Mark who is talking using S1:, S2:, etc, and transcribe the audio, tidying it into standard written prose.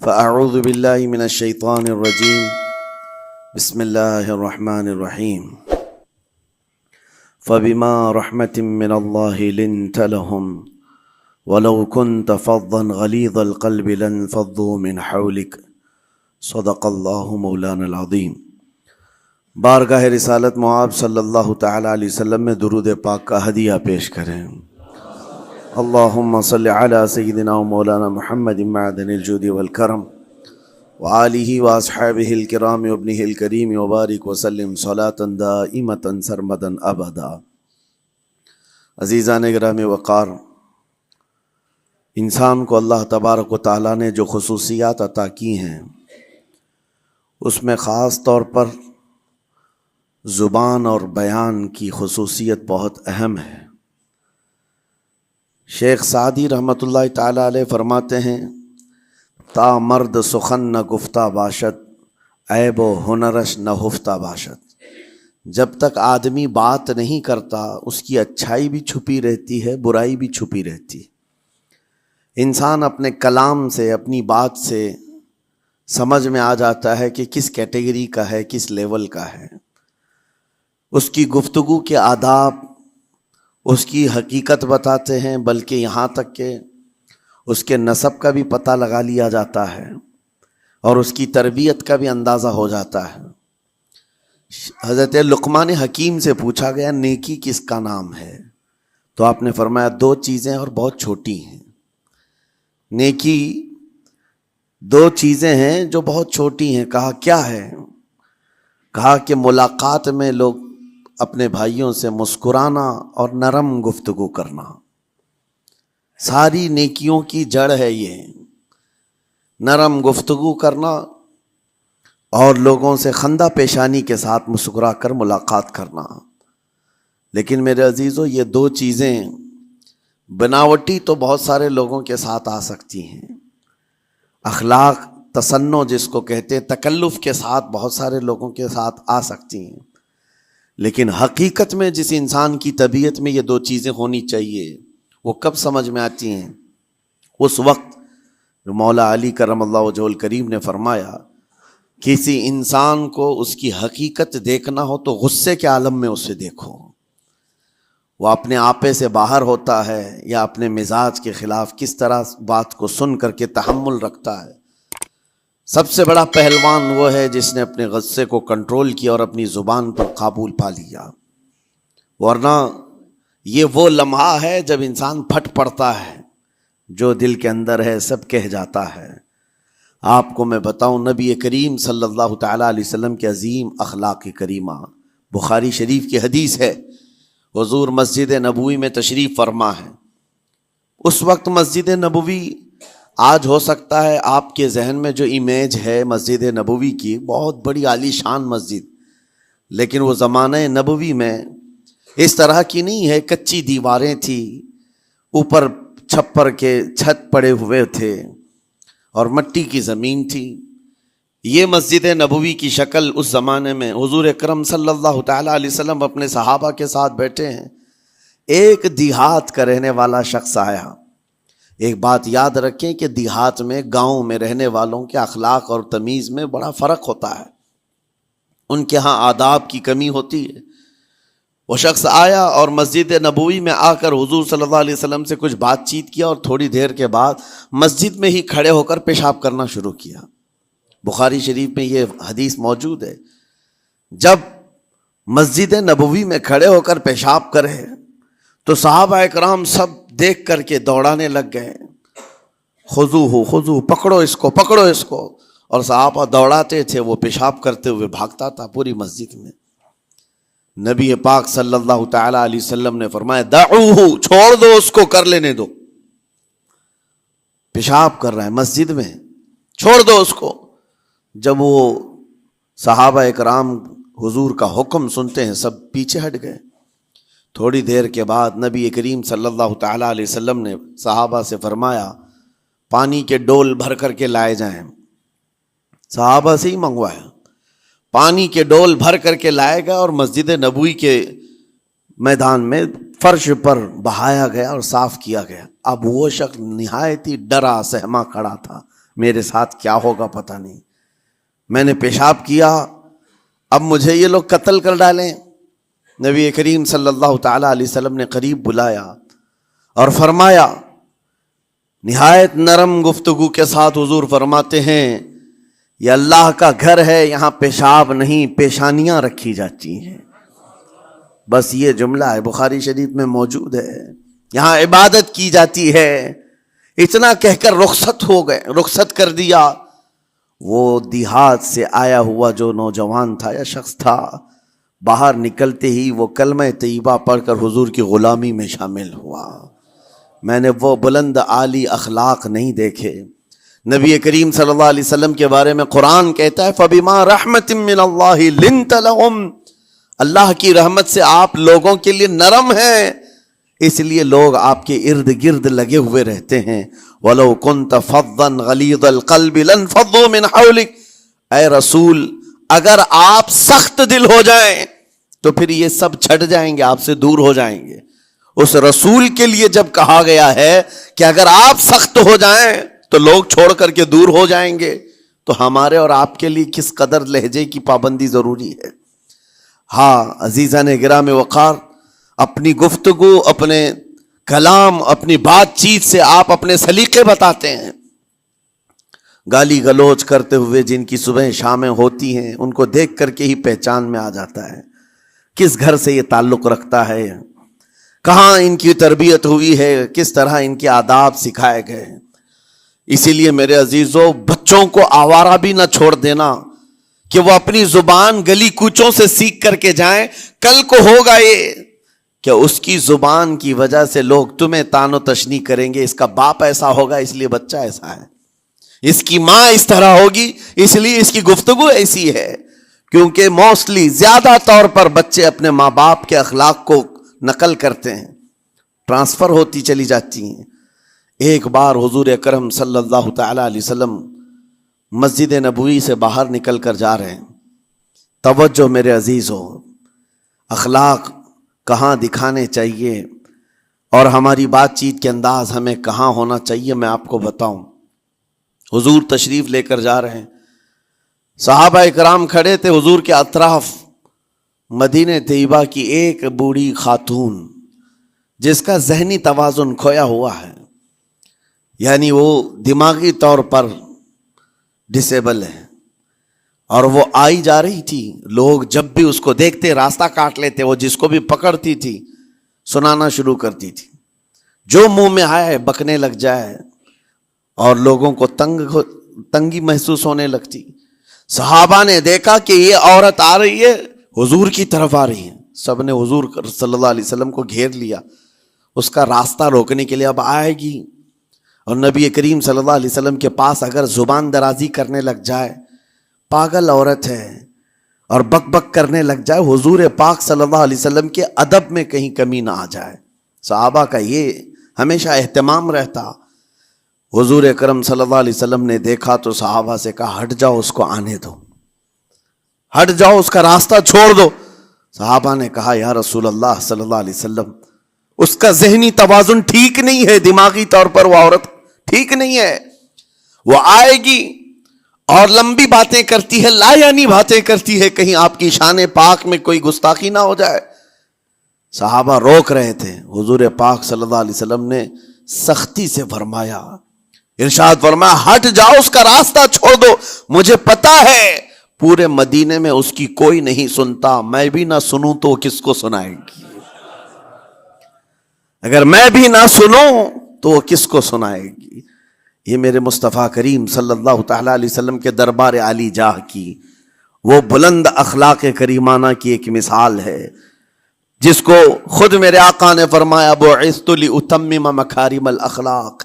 S1: فأعوذ بالله من الشيطان الرجيم بسم الله الرحمن الرحيم فبما رحمة من الله لنت لهم ولو كنت فظا غليظ القلب لانفضوا من حولك صدق الله مولانا العظیم۔ بارگاہ رسالت معاب صلی اللہ تعالی علیہ وسلم میں درود پاک کا ہدیہ پیش کریں۔ اللہم صلی علی سیدنا و مولانا محمد معدن الجود والکرم وآلہ واصحابہ الکرام وابنہ الکریم وبارک وسلم صلاۃ دائمۃ سرمدا ابدا۔ عزیزان گرامی وقار، انسان کو اللہ تبارک و تعالیٰ نے جو خصوصیات عطا کی ہیں اس میں خاص طور پر زبان اور بیان کی خصوصیت بہت اہم ہے۔ شیخ سعدی رحمۃ اللہ تعالیٰ علیہ فرماتے ہیں، تا مرد سخن نہ گفتہ باشد عیب و ہنرش نہ ہفتہ باشد۔ جب تک آدمی بات نہیں کرتا اس کی اچھائی بھی چھپی رہتی ہے، برائی بھی چھپی رہتی ہے۔ انسان اپنے کلام سے، اپنی بات سے سمجھ میں آ جاتا ہے کہ کس کیٹیگری کا ہے، کس لیول کا ہے۔ اس کی گفتگو کے آداب اس کی حقیقت بتاتے ہیں، بلکہ یہاں تک کہ اس کے نسب کا بھی پتہ لگا لیا جاتا ہے اور اس کی تربیت کا بھی اندازہ ہو جاتا ہے۔ حضرت لقمان حکیم سے پوچھا گیا نیکی کس کا نام ہے، تو آپ نے فرمایا دو چیزیں اور بہت چھوٹی ہیں۔ نیکی دو چیزیں ہیں جو بہت چھوٹی ہیں۔ کہا کیا ہے؟ کہا کہ ملاقات میں لوگ اپنے بھائیوں سے مسکرانا اور نرم گفتگو کرنا۔ ساری نیکیوں کی جڑ ہے یہ، نرم گفتگو کرنا اور لوگوں سے خندہ پیشانی کے ساتھ مسکرا کر ملاقات کرنا۔ لیکن میرے عزیزو، یہ دو چیزیں بناوٹی تو بہت سارے لوگوں کے ساتھ آ سکتی ہیں، اخلاق تصنع جس کو کہتے ہیں، تکلف کے ساتھ بہت سارے لوگوں کے ساتھ آ سکتی ہیں، لیکن حقیقت میں جس انسان کی طبیعت میں یہ دو چیزیں ہونی چاہیے وہ کب سمجھ میں آتی ہیں؟ اس وقت جو مولا علی کرم اللہ وجہہ الکریم نے فرمایا کسی انسان کو اس کی حقیقت دیکھنا ہو تو غصے کے عالم میں اسے دیکھو۔ وہ اپنے آپے سے باہر ہوتا ہے یا اپنے مزاج کے خلاف کس طرح بات کو سن کر کے تحمل رکھتا ہے۔ سب سے بڑا پہلوان وہ ہے جس نے اپنے غصے کو کنٹرول کیا اور اپنی زبان پر قابو پا لیا، ورنہ یہ وہ لمحہ ہے جب انسان پھٹ پڑتا ہے، جو دل کے اندر ہے سب کہہ جاتا ہے۔ آپ کو میں بتاؤں، نبی کریم صلی اللہ تعالیٰ علیہ وسلم کے عظیم اخلاق کریمہ، بخاری شریف کی حدیث ہے، حضور مسجد نبوی میں تشریف فرما ہے۔ اس وقت مسجد نبوی، آج ہو سکتا ہے آپ کے ذہن میں جو امیج ہے مسجد نبوی کی، بہت بڑی عالی شان مسجد، لیکن وہ زمانہ نبوی میں اس طرح کی نہیں ہے۔ کچی دیواریں تھی، اوپر چھپر کے چھت پڑے ہوئے تھے اور مٹی کی زمین تھی۔ یہ مسجد نبوی کی شکل اس زمانے میں حضور اکرم صلی اللہ تعالیٰ علیہ وسلم اپنے صحابہ کے ساتھ بیٹھے ہیں۔ ایک دیہات کا رہنے والا شخص آیا۔ ایک بات یاد رکھیں کہ دیہات میں، گاؤں میں رہنے والوں کے اخلاق اور تمیز میں بڑا فرق ہوتا ہے، ان کے ہاں آداب کی کمی ہوتی ہے۔ وہ شخص آیا اور مسجد نبوی میں آ کر حضور صلی اللہ علیہ وسلم سے کچھ بات چیت کیا اور تھوڑی دیر کے بعد مسجد میں ہی کھڑے ہو کر پیشاب کرنا شروع کیا۔ بخاری شریف میں یہ حدیث موجود ہے۔ جب مسجد نبوی میں کھڑے ہو کر پیشاب کرے تو صحابہ اکرام سب دیکھ کر کے دوڑانے لگ گئے، خذوہ خذوہ، پکڑو اس کو، پکڑو اس کو، اور صحابہ دوڑاتے تھے، وہ پیشاب کرتے ہوئے بھاگتا تھا پوری مسجد میں۔ نبی پاک صلی اللہ تعالی علیہ وسلم نے فرمایا دعوہ، چھوڑ دو اس کو، کر لینے دو، پیشاب کر رہا ہے مسجد میں، چھوڑ دو اس کو۔ جب وہ صحابہ اکرام حضور کا حکم سنتے ہیں سب پیچھے ہٹ گئے۔ تھوڑی دیر کے بعد نبی کریم صلی اللہ تعالیٰ علیہ وسلم نے صحابہ سے فرمایا پانی کے ڈول بھر کر کے لائے جائیں۔ صحابہ سے ہی منگوایا، پانی کے ڈول بھر کر کے لائے گئے اور مسجد نبوی کے میدان میں فرش پر بہایا گیا اور صاف کیا گیا۔ اب وہ شخص نہایت ہی ڈرا سہما کھڑا تھا، میرے ساتھ کیا ہوگا پتہ نہیں، میں نے پیشاب کیا، اب مجھے یہ لوگ قتل کر ڈالیں۔ نبی کریم صلی اللہ تعالیٰ علیہ وسلم نے قریب بلایا اور فرمایا، نہایت نرم گفتگو کے ساتھ حضور فرماتے ہیں، یہ اللہ کا گھر ہے، یہاں پیشاب نہیں پیشانیاں رکھی جاتی ہیں۔ بس یہ جملہ ہے، بخاری شریف میں موجود ہے، یہاں عبادت کی جاتی ہے۔ اتنا کہہ کر رخصت ہو گئے، رخصت کر دیا۔ وہ دیہات سے آیا ہوا جو نوجوان تھا یا شخص تھا، باہر نکلتے ہی وہ کلمہ طیبہ پڑھ کر حضور کی غلامی میں شامل ہوا۔ میں نے وہ بلند عالی اخلاق نہیں دیکھے۔ نبی کریم صلی اللہ علیہ وسلم کے بارے میں قرآن کہتا ہے، فَبِمَا رَحْمَةٍ مِّنَ اللَّهِ لِنْتَ لَهُمْ، اللہ کی رحمت سے آپ لوگوں کے لیے نرم ہیں، اس لیے لوگ آپ کے ارد گرد لگے ہوئے رہتے ہیں۔ وَلَوْ كُنْتَ فَظًّا غَلِيظَ الْقَلْبِ لَانفَضُّوا مِنْ حَوْلِكَ، اے رسول اگر آپ سخت دل ہو جائیں تو پھر یہ سب چھٹ جائیں گے، آپ سے دور ہو جائیں گے۔ اس رسول کے لیے جب کہا گیا ہے کہ اگر آپ سخت ہو جائیں تو لوگ چھوڑ کر کے دور ہو جائیں گے، تو ہمارے اور آپ کے لیے کس قدر لہجے کی پابندی ضروری ہے۔ ہاں عزیزان گرام وقار، اپنی گفتگو، اپنے کلام، اپنی بات چیت سے آپ اپنے سلیقے بتاتے ہیں۔ گالی گلوچ کرتے ہوئے جن کی صبح شامیں ہوتی ہیں، ان کو دیکھ کر کے ہی پہچان میں آ جاتا ہے کس گھر سے یہ تعلق رکھتا ہے، کہاں ان کی تربیت ہوئی ہے، کس طرح ان کے آداب سکھائے گئے۔ اسی لیے میرے عزیزو، بچوں کو آوارہ بھی نہ چھوڑ دینا کہ وہ اپنی زبان گلی کوچوں سے سیکھ کر کے جائیں۔ کل کو ہوگا یہ کہ اس کی زبان کی وجہ سے لوگ تمہیں تان و تشنیع کریں گے، اس کا باپ ایسا ہوگا اس لیے بچہ ایسا ہے، اس کی ماں اس طرح ہوگی اس لیے اس کی گفتگو ایسی ہے۔ کیونکہ موسٹلی زیادہ طور پر بچے اپنے ماں باپ کے اخلاق کو نقل کرتے ہیں، ٹرانسفر ہوتی چلی جاتی ہیں۔ ایک بار حضور اکرم صلی اللہ تعالی علیہ وسلم مسجد نبوی سے باہر نکل کر جا رہے ہیں۔ توجہ میرے عزیزو، اخلاق کہاں دکھانے چاہیے اور ہماری بات چیت کے انداز ہمیں کہاں ہونا چاہیے، میں آپ کو بتاؤں۔ حضور تشریف لے کر جا رہے ہیں، صحابہ اکرام کھڑے تھے حضور کے اطراف۔ مدینہ طیبہ کی ایک بوڑھی خاتون جس کا ذہنی توازن کھویا ہوا ہے، یعنی وہ دماغی طور پر ڈسیبل ہے، اور وہ آئی جا رہی تھی۔ لوگ جب بھی اس کو دیکھتے راستہ کاٹ لیتے، وہ جس کو بھی پکڑتی تھی سنانا شروع کرتی تھی، جو منہ میں آئے بکنے لگ جائے، اور لوگوں کو تنگی محسوس ہونے لگتی۔ صحابہ نے دیکھا کہ یہ عورت آ رہی ہے، حضور کی طرف آ رہی ہے، سب نے حضور صلی اللہ علیہ وسلم کو گھیر لیا، اس کا راستہ روکنے کے لیے اب آئے گی۔ اور نبی کریم صلی اللہ علیہ وسلم کے پاس اگر زبان درازی کرنے لگ جائے، پاگل عورت ہے، اور بک بک کرنے لگ جائے، حضور پاک صلی اللہ علیہ وسلم کے ادب میں کہیں کمی نہ آ جائے۔ صحابہ کا یہ ہمیشہ اہتمام رہتا۔ حضور اکرم صلی اللہ علیہ وسلم نے دیکھا تو صحابہ سے کہا، ہٹ جاؤ، اس کو آنے دو، ہٹ جاؤ، اس کا راستہ چھوڑ دو۔ صحابہ نے کہا، یا رسول اللہ صلی اللہ علیہ وسلم، اس کا ذہنی توازن ٹھیک نہیں ہے، دماغی طور پر وہ عورت ٹھیک نہیں ہے، وہ آئے گی اور لمبی باتیں کرتی ہے، لا یعنی باتیں کرتی ہے، کہیں آپ کی شان پاک میں کوئی گستاخی نہ ہو جائے۔ صحابہ روک رہے تھے، حضور پاک صلی اللہ علیہ وسلم نے سختی سے فرمایا، ارشاد فرمایا، ہٹ جاؤ، اس کا راستہ چھوڑ دو، مجھے پتا ہے پورے مدینے میں اس کی کوئی نہیں سنتا، میں بھی نہ سنوں تو کس کو سنائے گی؟ اگر میں بھی نہ سنوں تو وہ کس کو سنائے گی؟ یہ میرے مصطفیٰ کریم صلی اللہ تعالیٰ علیہ وسلم کے دربار عالی جاہ کی وہ بلند اخلاق کریمانہ کی ایک مثال ہے، جس کو خود میرے آقا نے فرمایا، بعثت لأتمم مکارم الاخلاق،